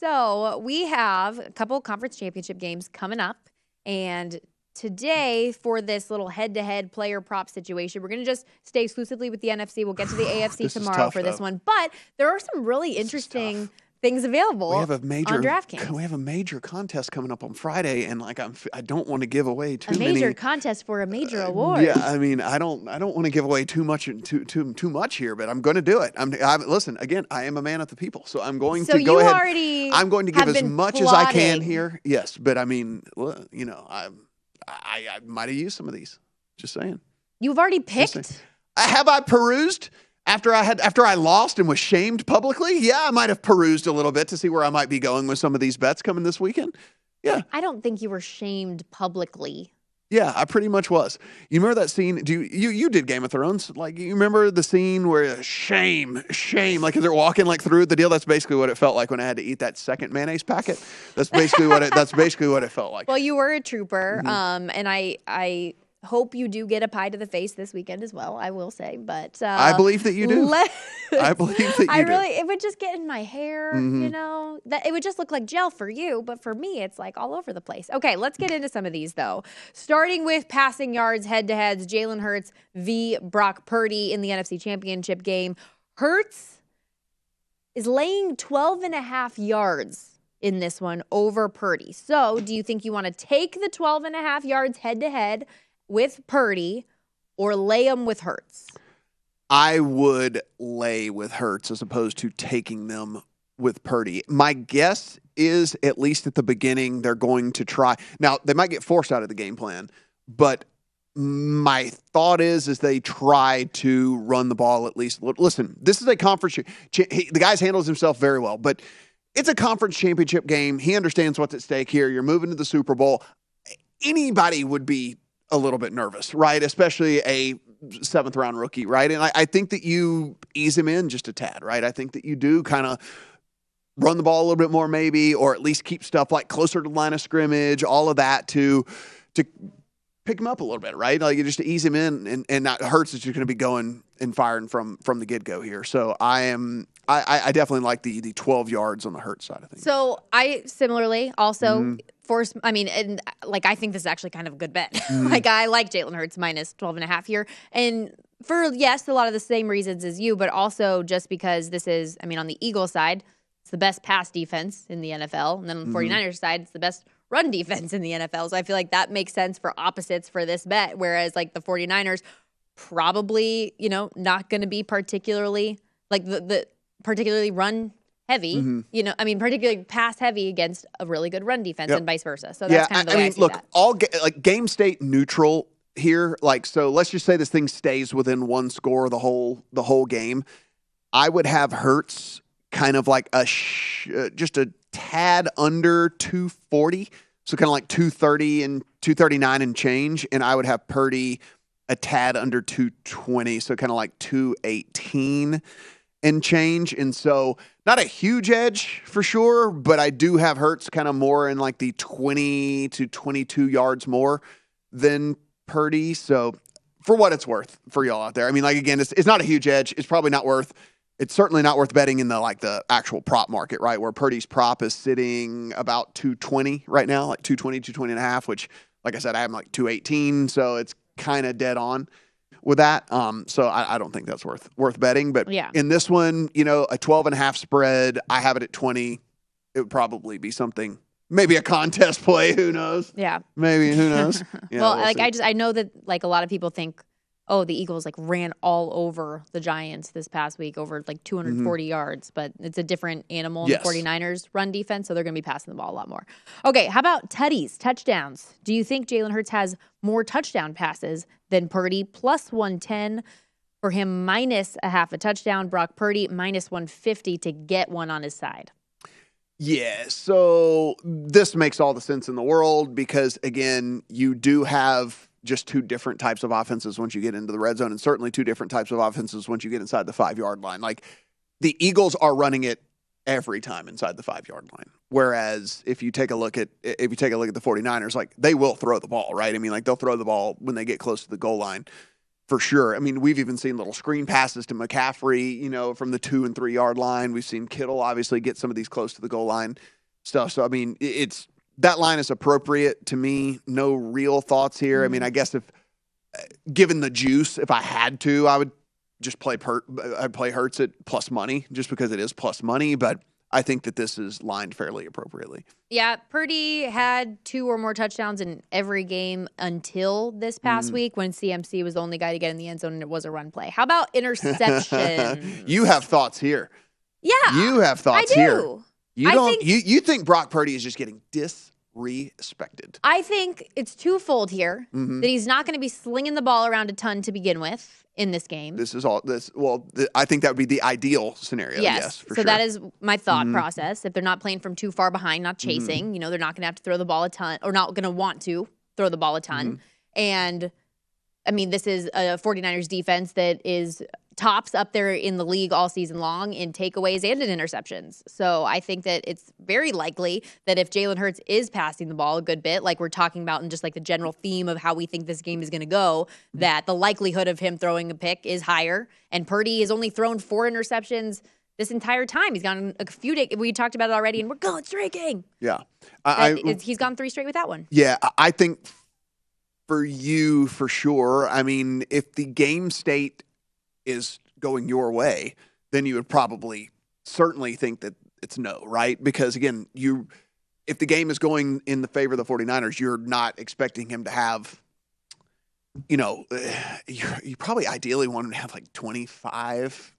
So we have a couple conference championship games coming up. And today, for this little head-to-head player prop situation, we're going to just stay exclusively with the NFC. We'll get to the AFC tomorrow for this one. But there are some really interesting things available on DraftKings. We have a major contest coming up on Friday, and I don't want to give away too many. A major contest for a major award. Yeah, I mean, I don't want to give away too much here, but I'm going to do it. Listen, again, I am a man of the people, so I'm going to go ahead. I'm going to give as much as I can here. Yes, but I mean, you know, I might have used some of these. Just saying. You've already picked? Have I perused? After I lost and was shamed publicly, yeah, I might have perused a little bit to see where I might be going with some of these bets coming this weekend. Yeah. I don't think you were shamed publicly. Yeah, I pretty much was. You remember that scene? You did Game of Thrones? Like, you remember the scene where shame, like as they're walking like through the deal? That's basically what it felt like when I had to eat that second mayonnaise packet. That's basically what it felt like. Well, you were a trooper, and I hope you do get a pie to the face this weekend as well, I will say. But I believe that you do. I believe that you do. It would just get in my hair, you know. That it would just look like gel for you, but for me, it's like all over the place. Okay, let's get into some of these, though. Starting with passing yards, head-to-heads, Jalen Hurts v. Brock Purdy in the NFC Championship game. Hurts is laying 12.5 yards in this one over Purdy. So do you think you want to take the 12.5 yards head-to-head with Purdy or lay them with Hurts? I would lay with Hurts as opposed to taking them with Purdy. My guess is, at least at the beginning, they're going to try. Now, they might get forced out of the game plan, but my thought is they try to run the ball at least. Listen, this is a conference. The guy handles himself very well, but it's a conference championship game. He understands what's at stake here. You're moving to the Super Bowl. Anybody would be a little bit nervous, right? Especially a 7th round rookie, right? And I think that you ease him in just a tad, right? I think that you do kind of run the ball a little bit more maybe, or at least keep stuff like closer to the line of scrimmage, all of that to pick him up a little bit, right? Like just to ease him in and not Hurts is just going to be going and firing from the get-go here. So I definitely like the 12 yards on the Hurts side of things. So I similarly also I think this is actually kind of a good bet. Like I like Jalen Hurts minus 12.5 here. And for, yes, a lot of the same reasons as you, but also just because this is, on the Eagles side, it's the best pass defense in the NFL. And then on the 49ers side, it's the best run defense in the NFL. So I feel like that makes sense for opposites for this bet. Whereas like the 49ers probably, not going to be particularly like the particularly run heavy, particularly pass heavy against a really good run defense and vice versa. So that's kind of the way I see that. All game state neutral here. Like, so let's just say this thing stays within one score the whole game. I would have Hurts kind of like just a tad under 240. So kind of like 230 and 239 and change. And I would have Purdy a tad under 220. So kind of like 218 and change. And so not a huge edge for sure, but I do have Hurts kind of more in like the 20 to 22 yards more than Purdy. So for what it's worth for y'all out there, again, it's not a huge edge. It's certainly not worth betting in the actual prop market, right? Where Purdy's prop is sitting about 220 right now, like 220, 220 and a half, which, like I said, I have like 218. So it's kind of dead on with that. So I don't think that's worth betting. But in this one, a 12.5 spread, I have it at 20. It would probably be something, maybe a contest play. Who knows? Yeah. Maybe, who knows? Yeah, well, I know that like a lot of people think, oh, the Eagles ran all over the Giants this past week over 240 yards, but it's a different animal in the 49ers run defense, so they're going to be passing the ball a lot more. Okay, how about touchdowns? Do you think Jalen Hurts has more touchdown passes than Purdy? Plus 110 for him, minus a half a touchdown. Brock Purdy, minus 150 to get one on his side. Yeah, so this makes all the sense in the world because, again, you do have just two different types of offenses once you get into the red zone, and certainly two different types of offenses once you get inside the 5-yard line. Like, the Eagles are running it every time inside the 5-yard line. Whereas if you take a look at the 49ers, like, they will throw the ball, right? They'll throw the ball when they get close to the goal line. for sure. I mean, we've even seen little screen passes to McCaffrey, from the 2 and 3 yard line. We've seen Kittle obviously get some of these close to the goal line stuff. So, I mean, that line is appropriate to me. No real thoughts here. I mean, I guess if given the juice, if I had to, I would just I'd play Hurts at plus money just because it is plus money. But I think that this is lined fairly appropriately. Yeah, Purdy had 2 or more touchdowns in every game until this past week when CMC was the only guy to get in the end zone and it was a run play. How about interceptions? You have thoughts here. Yeah. You have thoughts I do. Here. You think Brock Purdy is just getting disrespected. I think it's twofold here that he's not going to be slinging the ball around a ton to begin with in this game. I think that would be the ideal scenario. Yes, for sure. That is my thought process. If they're not playing from too far behind, not chasing, they're not going to have to throw the ball a ton or not going to want to throw the ball a ton. And I mean, this is a 49ers defense that is tops up there in the league all season long in takeaways and in interceptions. So I think that it's very likely that if Jalen Hurts is passing the ball a good bit, like we're talking about in just like the general theme of how we think this game is going to go, that the likelihood of him throwing a pick is higher. And Purdy has only thrown 4 interceptions this entire time. He's gone a few days. We talked about it already, and we're going streaking. Yeah. He's gone 3 straight with that one. Yeah, I think for you, for sure. I mean, if the game state is going your way, then you would probably certainly think that it's no, right? Because again, if the game is going in the favor of the 49ers, you're not expecting him to have, you probably ideally want him to have like 25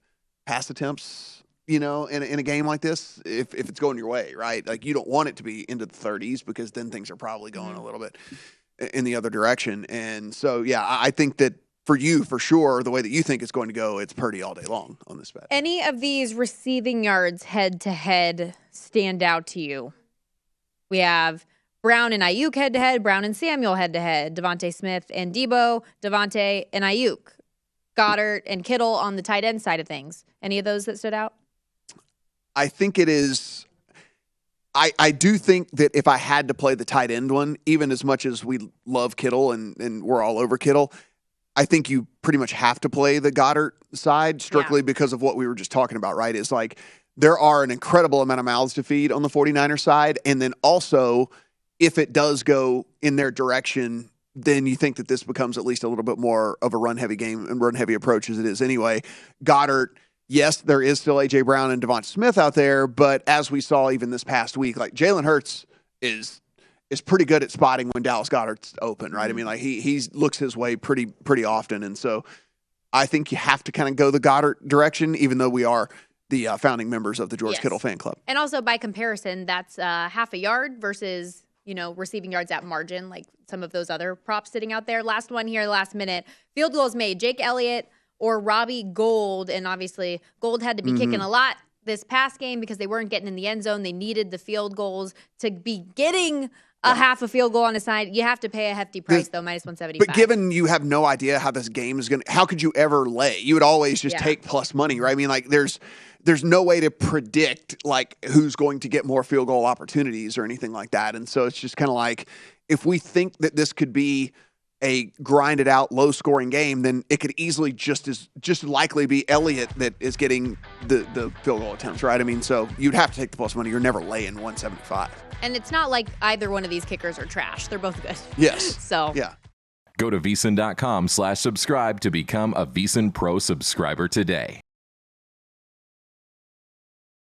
pass attempts, in a game like this, if it's going your way, right? Like you don't want it to be into the 30s because then things are probably going a little bit in the other direction. And so, yeah, I think that for you, for sure, the way that you think it's going to go, it's Purdy all day long on this bet. Any of these receiving yards head-to-head stand out to you? We have Brown and Ayuk head-to-head, Brown and Samuel head-to-head, Devontae Smith and Debo, Devontae and Ayuk, Goddard and Kittle on the tight end side of things. Any of those that stood out? I think it is. I do think that if I had to play the tight end one, even as much as we love Kittle and we're all over Kittle, I think you pretty much have to play the Goddard side strictly because of what we were just talking about, right? It's like there are an incredible amount of mouths to feed on the 49ers side. And then also, if it does go in their direction, then you think that this becomes at least a little bit more of a run-heavy game and run-heavy approach as it is anyway. Goddard, yes, there is still A.J. Brown and Devonta Smith out there, but as we saw even this past week, like Jalen Hurts is pretty good at spotting when Dallas Goedert's open, right? I mean, like he looks his way pretty often, and so I think you have to kind of go the Goddard direction, even though we are the founding members of the George Kittle fan club. And also by comparison, that's half a yard versus receiving yards at margin, like some of those other props sitting out there. Last one here, last minute. Field goals made. Jake Elliott or Robbie Gould, and obviously Gould had to be kicking a lot this past game because they weren't getting in the end zone. They needed the field goals to be getting a half a field goal on the side. You have to pay a hefty price, though, minus 175. But given you have no idea how this game is going to – how could you ever lay? You would always just take plus money, right? I mean, like there's no way to predict, like, who's going to get more field goal opportunities or anything like that. And so it's just kind of like if we think that this could be a grinded-out, low-scoring game, then it could easily just likely be Elliott that is getting the field goal attempts, right? I mean, so you'd have to take the plus money. You're never laying 175. And it's not like either one of these kickers are trash. They're both good. Yes. So yeah. Go to VSiN.com/subscribe to become a VSiN Pro subscriber today.